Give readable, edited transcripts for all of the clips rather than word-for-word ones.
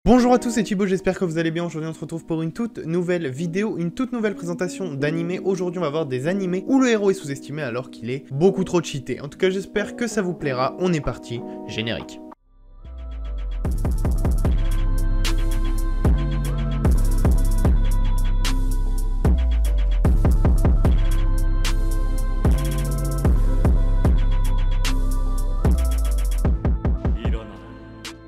Bonjour à tous, c'est Thibaut, j'espère que vous allez bien. Aujourd'hui on se retrouve pour une toute nouvelle vidéo, une toute nouvelle présentation d'animés. Aujourd'hui on va voir des animés où le héros est sous-estimé alors qu'il est beaucoup trop cheaté. En tout cas j'espère que ça vous plaira, on est parti, générique.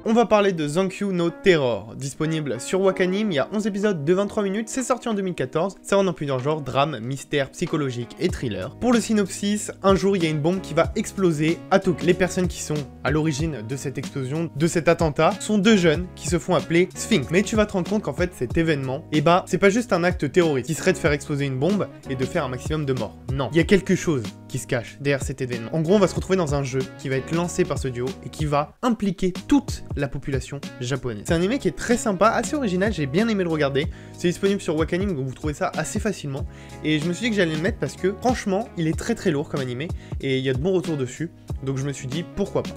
On va parler de Zankyu no Terror, disponible sur Wakanim, il y a 11 épisodes de 23 minutes, c'est sorti en 2014, ça rentre dans plusieurs genres, drame, mystère, psychologique et thriller. Pour le synopsis, un jour il y a une bombe qui va exploser à Tokyo. Les personnes qui sont à l'origine de cette explosion, de cet attentat, sont deux jeunes qui se font appeler Sphinx. Mais tu vas te rendre compte qu'en fait cet événement, c'est pas juste un acte terroriste qui serait de faire exploser une bombe et de faire un maximum de morts. Non, il y a quelque chose qui se cache derrière cet événement. En gros, on va se retrouver dans un jeu qui va être lancé par ce duo et qui va impliquer toute la population japonaise. C'est un anime qui est très sympa, assez original, j'ai bien aimé le regarder. C'est disponible sur Wakanim, donc vous trouvez ça assez facilement. Et je me suis dit que j'allais le mettre parce que, franchement, il est très lourd comme animé et il y a de bons retours dessus. Donc je me suis dit, pourquoi pas.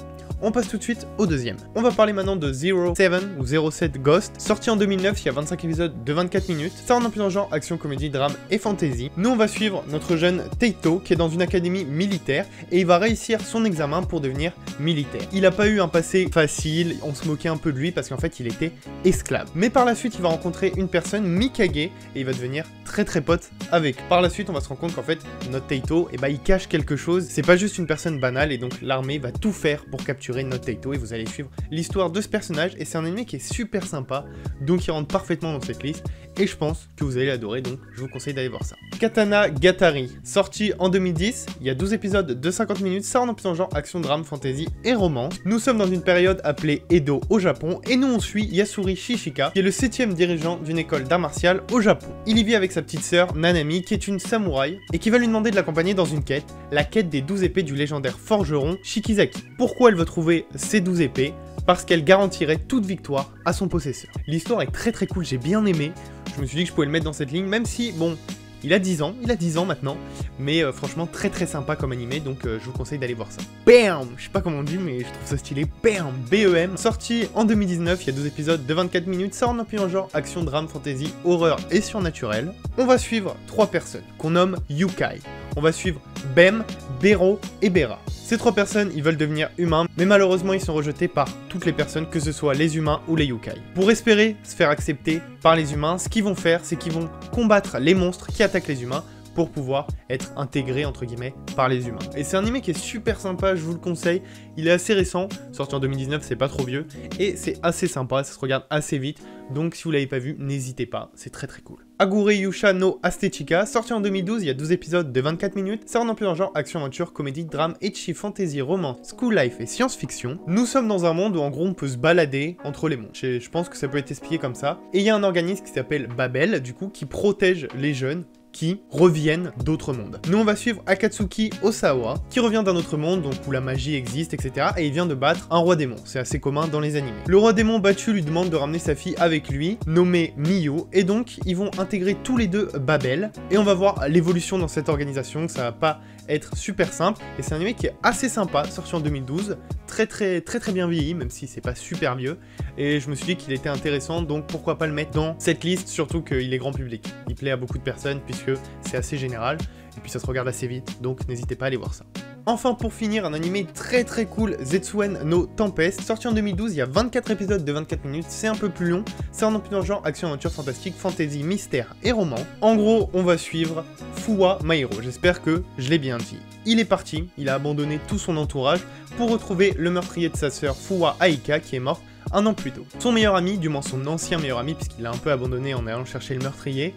On passe tout de suite au deuxième. On va parler maintenant de 07 ou 07 Ghost, sorti en 2009, il y a 25 épisodes de 24 minutes. Ça rentre dans plusieurs genres, action, comédie, drame et fantasy. Nous on va suivre notre jeune Teito qui est dans une académie militaire et il va réussir son examen pour devenir militaire. Il a pas eu un passé facile, on se moquait un peu de lui parce qu'en fait il était esclave. Mais par la suite il va rencontrer une personne, Mikage, et il va devenir très pote avec. Par la suite on va se rendre compte qu'en fait notre Teito, il cache quelque chose, c'est pas juste une personne banale et donc l'armée va tout faire pour capturer notre Teito et vous allez suivre l'histoire de ce personnage et c'est un anime qui est super sympa donc il rentre parfaitement dans cette liste et je pense que vous allez l'adorer donc je vous conseille d'aller voir ça. Katana Gatari, sorti en 2010, il y a 12 épisodes de 50 minutes, ça rentre en plusieurs genres action, drame, fantasy et romance. Nous sommes dans une période appelée Edo au Japon et nous on suit Yasuri Shishika qui est le 7e dirigeant d'une école d'art martial au Japon. Il y vit avec sa petite sœur Nanami qui est une samouraï et qui va lui demander de l'accompagner dans une quête, la quête des 12 épées du légendaire forgeron Shikizaki. Pourquoi elle veut trouver ces 12 épées? Parce qu'elle garantirait toute victoire à son possesseur. L'histoire est très cool, j'ai bien aimé. Je me suis dit que je pouvais le mettre dans cette ligne, même si, bon, il a 10 ans maintenant, mais franchement très sympa comme animé, donc je vous conseille d'aller voir ça. BAM! Je sais pas comment on dit, mais je trouve ça stylé. BAM! BEM, sorti en 2019, il y a 12 épisodes de 24 minutes, ça rentre dans plusieurs genres, action, drame, fantasy, horreur et surnaturel. On va suivre 3 personnes, qu'on nomme Yukai. On va suivre Bem, Bero et Bera. Ces 3 personnes, ils veulent devenir humains, mais malheureusement, ils sont rejetés par toutes les personnes, que ce soit les humains ou les yokai. Pour espérer se faire accepter par les humains, ce qu'ils vont faire, c'est qu'ils vont combattre les monstres qui attaquent les humains pour pouvoir être intégrés, entre guillemets, par les humains. Et c'est un anime qui est super sympa, je vous le conseille. Il est assez récent, sorti en 2019, c'est pas trop vieux, et c'est assez sympa, ça se regarde assez vite. Donc si vous l'avez pas vu, n'hésitez pas, c'est très cool. Agure Yusha no Astechika, sorti en 2012, il y a 12 épisodes de 24 minutes, ça rentre en plusieurs genres, action, aventure, comédie, drame, ecchi, fantasy, romance, school life et science-fiction. Nous sommes dans un monde où en gros on peut se balader entre les mondes. Je pense que ça peut être expliqué comme ça. Et il y a un organisme qui s'appelle Babel, du coup, qui protège les jeunes qui reviennent d'autres mondes. Nous on va suivre Akatsuki Osawa, qui revient d'un autre monde, donc où la magie existe, etc. Et il vient de battre un roi démon, c'est assez commun dans les animés. Le roi démon battu lui demande de ramener sa fille avec lui, nommée Miyu, et donc ils vont intégrer tous les deux Babel, et on va voir l'évolution dans cette organisation, ça va pas être super simple, et c'est un anime qui est assez sympa, sorti en 2012, très bien vieilli, même si c'est pas super vieux, et je me suis dit qu'il était intéressant, donc pourquoi pas le mettre dans cette liste, surtout qu'il est grand public. Il plaît à beaucoup de personnes, puisque c'est assez général, et puis ça se regarde assez vite, donc n'hésitez pas à aller voir ça. Enfin pour finir, un animé très cool, Zetsuen no Tempest, sorti en 2012, il y a 24 épisodes de 24 minutes, c'est un peu plus long, c'est en plusieurs genres, action, aventure, fantastique, fantasy, mystère et roman. En gros, on va suivre Fuwa Mairo, j'espère que je l'ai bien dit. Il est parti, il a abandonné tout son entourage pour retrouver le meurtrier de sa sœur Fuwa Aika qui est morte un an plus tôt. Son meilleur ami, du moins son ancien meilleur ami, puisqu'il l'a un peu abandonné en allant chercher le meurtrier,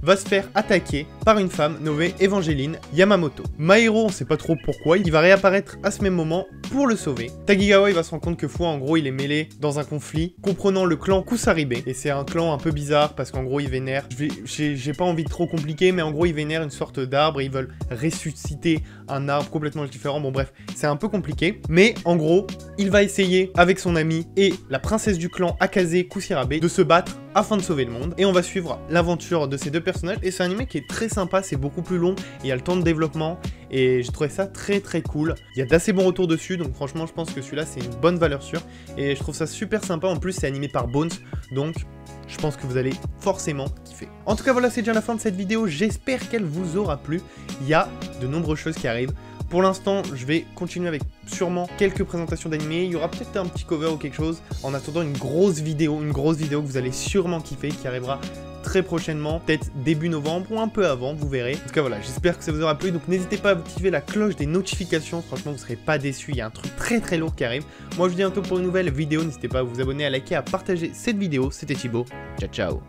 va se faire attaquer par une femme nommée Evangeline Yamamoto. Mairo, on sait pas trop pourquoi, il va réapparaître à ce même moment pour le sauver. Tagigawa, il va se rendre compte que Fuwa, en gros, il est mêlé dans un conflit comprenant le clan Kusaribe. Et c'est un clan un peu bizarre parce qu'en gros, ils vénèrent, j'ai pas envie de trop compliquer, mais en gros, ils vénèrent une sorte d'arbre et ils veulent ressusciter un arbre complètement différent. Bon bref, c'est un peu compliqué. Mais en gros, il va essayer avec son ami et la princesse du clan Akaze Kusirabe de se battre afin de sauver le monde. Et on va suivre l'aventure de ces deux personnages. Et c'est un anime qui est très sympa, c'est beaucoup plus long, il y a le temps de développement. Et j'ai trouvé ça très cool. Il y a d'assez bons retours dessus, donc franchement je pense que celui-là c'est une bonne valeur sûre. Et je trouve ça super sympa, en plus c'est animé par Bones, donc je pense que vous allez forcément kiffer. En tout cas voilà, c'est déjà la fin de cette vidéo, j'espère qu'elle vous aura plu. Il y a de nombreuses choses qui arrivent. Pour l'instant, je vais continuer avec sûrement quelques présentations d'animés. Il y aura peut-être un petit cover ou quelque chose. En attendant une grosse vidéo que vous allez sûrement kiffer, qui arrivera très prochainement, peut-être début novembre ou un peu avant, vous verrez. En tout cas voilà, j'espère que ça vous aura plu. Donc n'hésitez pas à activer la cloche des notifications. Franchement, vous ne serez pas déçus. Il y a un truc très lourd qui arrive. Moi, je vous dis à bientôt pour une nouvelle vidéo. N'hésitez pas à vous abonner, à liker, à partager cette vidéo. C'était Thibaut. Ciao.